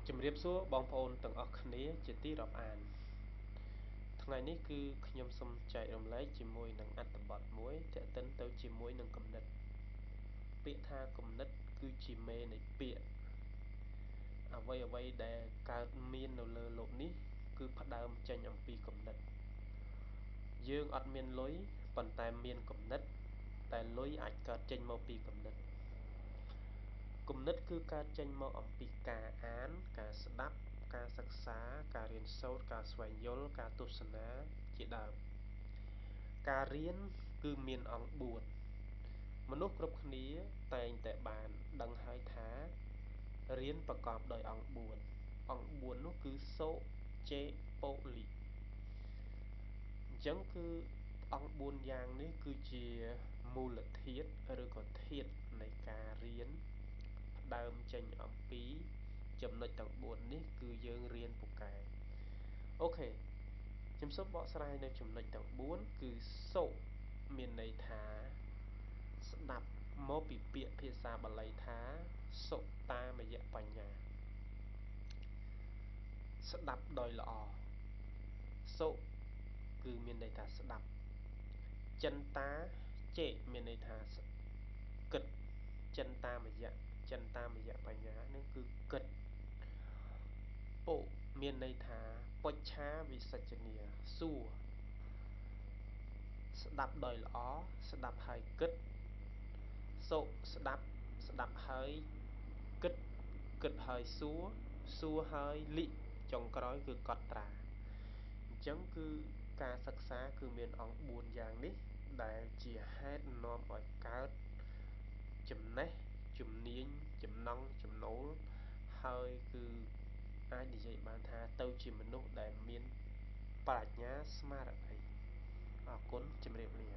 ជំរាបសួរបងប្អូនទាំងអស់គ្នាជាទីរាប់អានថ្ងៃនេះគឺខ្ញុំសូមចែករំលែកជាមួយនឹងអត្ថបទមួយទាក់ទិនទៅជាមួយនឹងគំនិតពាក្យថាគំនិតគឺជាមេនៃពាក្យអ្វីដែលកើតមាននៅលើโลกនេះគឺផ្ដើមចេញអំពីគំនិតយើងអត់មានលុយប៉ុន្តែមានគំនិតតែលុយអាចកើតចេញមកពីគំនិតគំនិតគឺកើតចេញមកអំពីការអានការស្ដាប់ការសិក្សាការរៀនសូត្រការស្វែងយល់ការទស្សនាជាដើមការរៀនគឺមានអង្គ4មនុស្សគ្រប់គ្នាតែងតែបានដឹងហើយថារៀនប្រកបដោយអង្គ4អង្គ4នោះគឺសូចេប៉ូលីអញ្ចឹងគឺអង្គ4យ៉ាងនេះគឺជាមូលធាតុឬក៏ធាតុនៃការរៀនផ្ដើមចេញអំពីចំណុចទាំង4នេះគឺយើងរៀនពូកែអូខេខ្ញុំសូមបកស្រាយនៅចំណុចទាំង4គឺសូមានន័យថាស្ដាប់មកពីពាក្យភាសាបាលីថាសុតាមយៈបញ្ញាស្ដាប់ដោយល្អសុគឺមានន័យថាស្ដាប់ចិន្តាចេមានន័យថាគិតចិន្តាមយៈបញ្ញានឹងគឺគិតពុមានន័យថាពុច្ឆាវិសច្ចនាសួរស្ដាប់ដោយល្អស្ដាប់ហើយគិតសុស្ដាប់ហើយគិតគិតហើយសួរសួរហើយលិចុងក្រោយគឺកត់ត្រាអញ្ចឹងគឺការសិក្សាគឺមានអង្គ4យ៉ាងនេះដែលជាហេតុនាំឲ្យកើតចំណេះជំនាញចំណង់ចំណូលហើយគឺអាចនិយាយបានថាទៅជាមនុស្សដែលមានប្រាជ្ញាស្មារតីអរគុណជម្រាបលា